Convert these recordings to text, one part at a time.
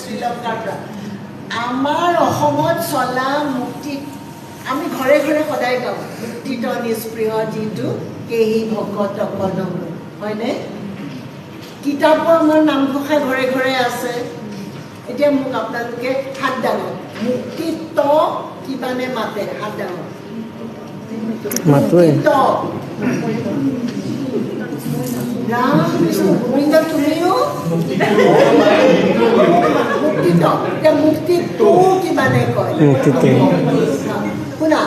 শ্ৰীলংকাৰ পৰা আমাৰ অসমত চলা মুক্তিত আমি ঘৰে ঘৰে সদায় গাওঁ মুক্তিত নিষ্পৃহ যিটো কেহি ভকত অকনম হয়নে কিতাপৰ আমাৰ নামঘোষা ঘৰে ঘৰে আছে এতিয়া মোক আপোনালোকে হাত দাঙক মুক্তিত কিবানে মাতে হাত দাঙক মুক্তিত ৰাম কৃষ্ণ গোবিন্দ তুমিও মুক্তিত এতিয়া মুক্তিটো কিমানে কয় শুনা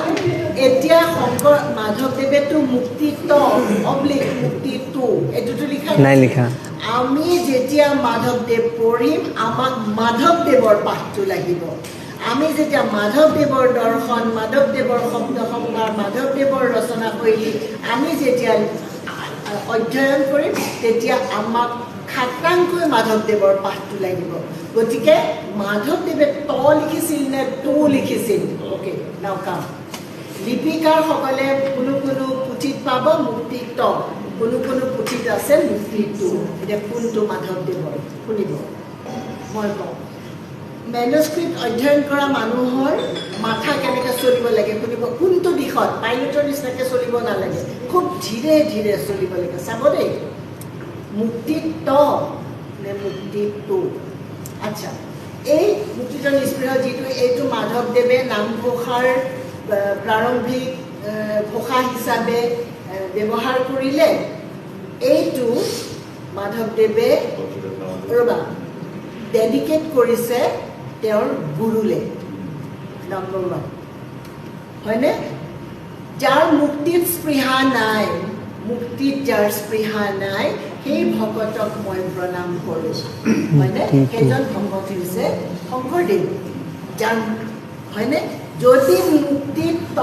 এতিয়া শংকৰ মাধৱদেৱেতো মুক্তিত অব্লিক মুক্তিটো এইটোতো লিখা নাই লিখা আমি যেতিয়া মাধৱদেৱ পঢ়িম আমাক মাধৱদেৱৰ পাঠটো লাগিব আমি যেতিয়া মাধৱদেৱৰ দৰ্শন মাধৱদেৱৰ শব্দ সম্ভাৰ মাধৱদেৱৰ ৰচনা শৈলী আমি যেতিয়া অধ্যয়ন কৰিম তেতিয়া আমাক খাটাংকৈ মাধৱদেৱৰ পাঠটো লাগিব গতিকে মাধৱদেৱে ত লিখিছিল নে তো লিখিছিল অ'কে নাও কাম লিপিকাৰসকলে কোনো কোনো পুথিত পাব মুক্তি ত কোনো কোনো পুথিত আছে মুক্তি টু এতিয়া কোনটো মাধৱদেৱৰ শুনিব মই কওঁ মেনুস্ক্ৰিপ্ট অধ্যয়ন কৰা মানুহৰ মাথা কেনেকৈ চলিব লাগে শুনিব কোনটো দিশত পাইলটৰ নিচিনাকৈ চলিব নালাগে খুব ধীৰে ধীৰে চলিব লাগে চাব দেই মুক্তিত ত নে মুক্তিত টু আচ্ছা এই মুক্তিত নিষ্পৃহ যিটো এইটো মাধৱদেৱে নামঘোষাৰ প্ৰাৰম্ভিক ঘোষা হিচাপে ব্যৱহাৰ কৰিলে এইটো মাধৱদেৱে ৰ'বা ডেডিকেট কৰিছে তেওঁৰ গুৰুলে নম্বৰ 1 হয়নে যাৰ মুক্তিত স্পৃহা নাই মুক্তিত যাৰ স্পৃহা নাই সেই ভকতক মই প্ৰণাম কৰোঁ হয়নে সেইজন ভকত হৈছে শংকৰদেৱ যাৰ হয়নে যদি মুক্তিত ত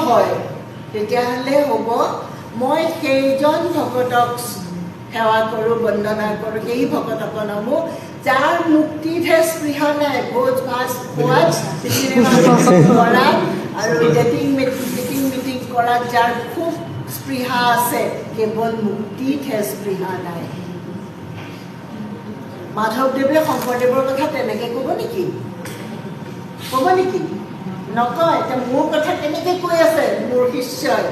হয় তেতিয়াহ'লে হ'ব মই সেইজন ভকতক সেৱা কৰোঁ বন্দনা কৰোঁ সেই ভকতক নমো যাৰ মুক্তিতহে স্পৃহা নাই ভোজ ভাত খোৱাত চিনেমা কৰাত আৰু ডেটিং মিটিং কৰাত যাৰ খুব স্পৃহা আছে কেৱল মুক্তিতহে স্পৃহা নাই মাধৱদেৱে শংকৰদেৱৰ কথা তেনেকৈ ক'ব নেকি নকয় এতিয়া মোৰ কথা কেনেকৈ কৈ আছে মোৰ শিষ্যই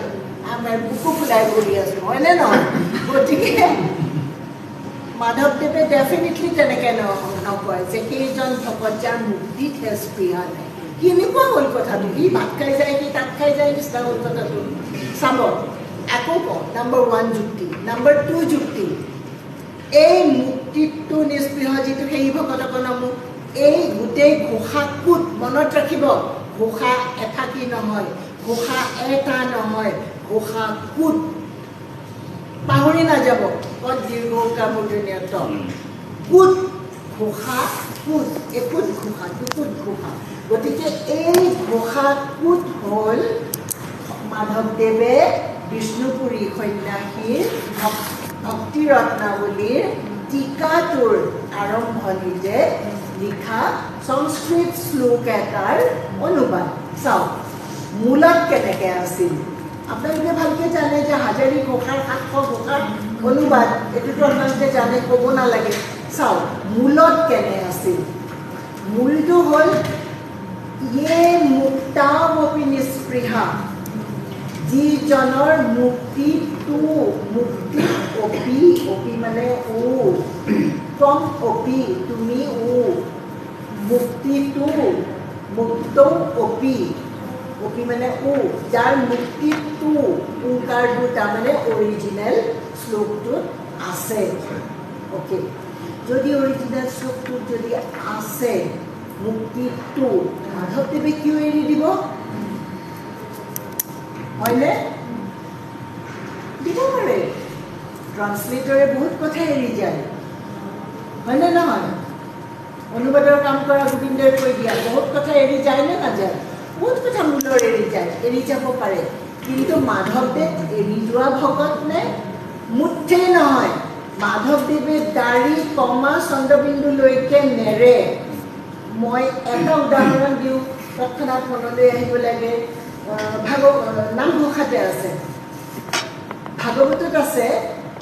আমাৰ বুকু ফুলাই কৰি আছোঁ হয়নে নহয় গতিকে মাধৱদেৱে ডেফিনেটলি তেনেকৈ নকয় যে সেইজন ভকত যাৰ মুক্তিতহে স্পৃহা নাই কেনেকুৱা হ'ল কথাটো সি ভাত খাই যায় সি তাত খাই যায় নিচিনা হ'ল কথাটো চাব আকৌ কওঁ নম্বৰ 1 যুক্তি নম্বৰ 2 যুক্তি এই মুক্তিটো নিষ্পৃহ যিটো সেই ভকতক নমো এই গোটেই ঘোষাটোত মনত ৰাখিব ঘোষা এফাকি নহয় ঘোষা এটা নহয় ঘোষা কোট পাহৰি নাযাব কত দীৰ্ঘ মূৰ্ধন্যত কোট ঘোষা কোট একোট ঘোষা দুকুট ঘোষা গতিকে এই ঘোষা কোট হ'ল মাধৱদেৱে বিষ্ণুপুৰী সন্ন্যাসীৰ ভক্তি ৰত্নাৱলীৰ টিকাটোৰ আৰম্ভণিতে লিখা সংস্কৃত শ্লোক এটাৰ অনুবাদ চাওক মূলত কেনেকৈ আছিল আপোনালোকে ভালকৈ জানে যে হাজাৰী ঘোষাৰ 700 ঘোষাৰ অনুবাদ এইটোতো আপোনালোকে জানে ক'ব নালাগে চাওক মূলত কেনে আছিল মূলটো হ'ল ইয়ে মুক্তামপি নিস্পৃহা যিজনৰ মুক্তিটো মুক্তি অপি মানে উ ফ্ৰম অপি তুমি উ মুক্তিটো মুক্ত অপি মানে উ যাৰ মুক্তিটো উকাৰটো তাৰমানে অৰিজিনেল শ্লোকটোত আছে অ'কে যদি অৰিজিনেল শ্লোকটোত যদি আছে মুক্তিটো মাধৱদেৱে কিয় এৰি দিব হয়নে দিব পাৰে ট্ৰান্সলেটৰে বহুত কথা এৰি যায় হয়নে নহয় অনুবাদৰ কাম কৰা গোবিন্দই কৈ দিয়া বহুত কথা এৰি যায় নে নাযায় বহুত কথা মূলৰ এৰি যায় এৰি যাব পাৰে কিন্তু মাধৱদেৱ এৰি যোৱা ভকত নে মুঠেই নহয় মাধৱদেৱে দাড়ি কমা চন্দ্ৰবিন্দুলৈকে নেৰে মই এটা উদাহৰণ দিওঁ তৎক্ষণাৎ মনলৈ আহিব লাগে নামঘোষাতে আছে ভাগৱতত আছে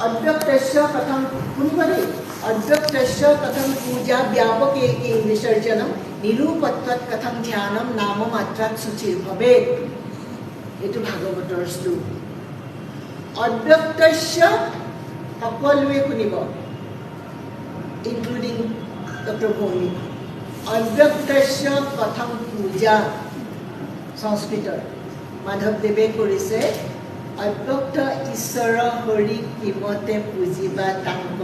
অব্যক্তস্য প্ৰথম শুনিব দেই अव्यक्तस्य कथं पूजा व्यापके किं विसर्जनं निरूपत्वात् कथं ध्यानं नाममात्रात् शुचिर्भवेत् এইটো ভাগৱতৰ শ্লোক অব্যক্তস্য সকলোৱে শুনিব ইনক্লুডিং ডক্টৰ ভৌমিক অব্যক্তস্য কথম পূজা সংস্কৃতৰ মাধৱদেৱে কৰিছে অব্যক্ত ঈশ্বৰ হৰি কিমতে পুজিবা তাংক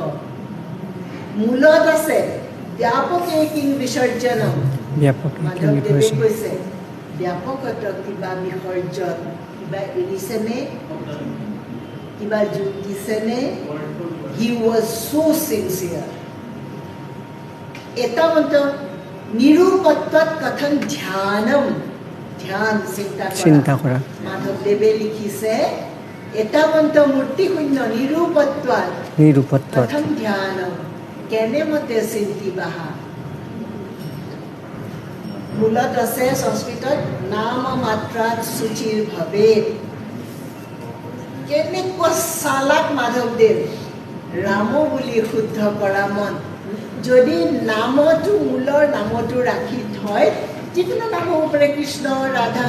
মূলত আছে ব্যাপকে কিং বিসৰ্জনম মাধৱদেৱে কৈছে ব্যাপকত কিবা বিসৰ্জন কিবা এৰিছেনে কিবা যোগ দিছেনে হি ৱাজ so sincere এটা মন্ত্ৰ নিৰূপত্বত কথন ধ্যানম ধ্যান চিন্তা কৰা মাধৱদেৱে লিখিছে এটা মন্ত্ৰ মূৰ্তি শূন্য নিৰূপত্বত কথন ধ্যানম কেনে মতে চিন্তি বাহা মূলত আছে সংস্কৃতত নাম মাত্ৰাত শুচিৰ ভৱেৎ কেনেকুৱা চালাক মাধৱদেৱ ৰাম বুলি শুদ্ধ কৰা মন যদি নামটো মূলৰ নামটো ৰাখি থয় যিকোনো নাম হ'ব পাৰে কৃষ্ণ ৰাধা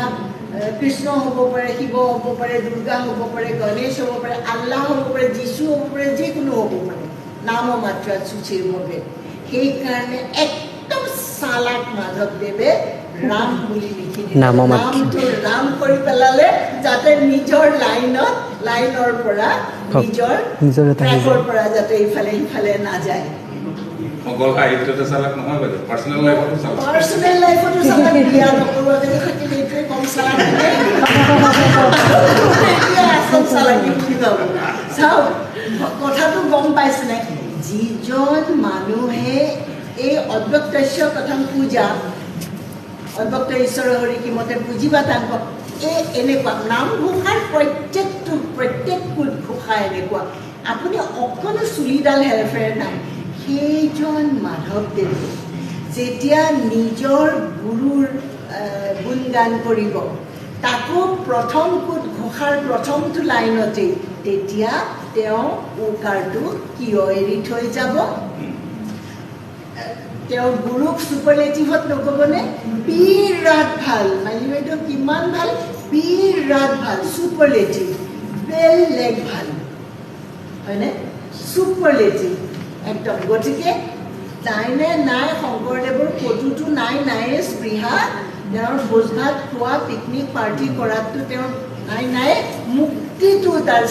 কৃষ্ণ হ'ব পাৰে শিৱ হ'ব পাৰে দুৰ্গা হ'ব পাৰে গণেশ হ'ব পাৰে আল্লাহ হ'ব পাৰে যীশু হ'ব পাৰে যিকোনো হ'ব পাৰে নাম মাত্ৰাত শুচিৰ ভৱেৎ সেইকাৰণে একদম চালাক মাধৱদেৱে ৰাম বুলি লিখি দিলে নামটো ৰাম কৰি পেলালে যাতে নিজৰ লাইনৰ পৰা নিজৰ ট্ৰেকৰ পৰা যাতে ইফালে সিফালে নাযায় অকল সাহিত্যতে চালাক নহয় বাইদেউ পাৰ্চনেল লাইফতো চালাক বিয়া নকৰোৱাকৈ থাকিলে এইটোৱে কম চালাক চাওক কথাটো গম পাইছেনে যিজন মানুহে এই অব্যক্তস্য কথম পূজা অব্যক্ত ঈশ্বৰ হৰি কিমতে বুজিবা তাংক এই এনেকুৱা নামঘোষাৰ প্ৰত্যেক ঘোষা এনেকুৱা আপুনি অকণো চুলিডাল হেৰফেৰ নাই সেইজন মাধৱদেৱে যেতিয়া নিজৰ গুৰুৰ গুণগান কৰিব তাকো প্ৰথম ঘোষাৰ প্ৰথমটো লাইনতেই তেতিয়া তেওঁ উকাৰটো কিয় এৰি থৈ যাব তেওঁ গুৰুক সুপাৰলেটিভত নক'বনে বিৰাট ভাল মাইলী বাইদেউ কিমান ভাল বিৰাট ভাল সুপাৰলেটিভ বেলেগ ভাল হয়নে সুপাৰলেটিভ একদম গতিকে তাইনে নাই শংকৰদেৱৰ ক'তোতো নাইয়ে স্পৃহা তেওঁৰ ভোজ ভাত খোৱা পিকনিক পাৰ্টি কৰাটো তেওঁৰ নাই মুক্তিটো তাৰ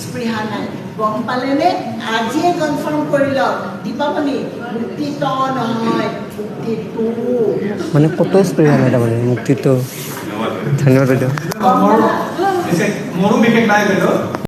স্পৃহা নাই গম পালেনে আজিয়ে কনফাৰ্ম কৰি লওক দীপাৱলী মুক্তিত নহয় মুক্তিটো মানে কত স্পৃহা নাই তাৰমানে মুক্তিটো ধন্যবাদ বাইদেউ মোৰো বিশেষ নাই বাইদেউ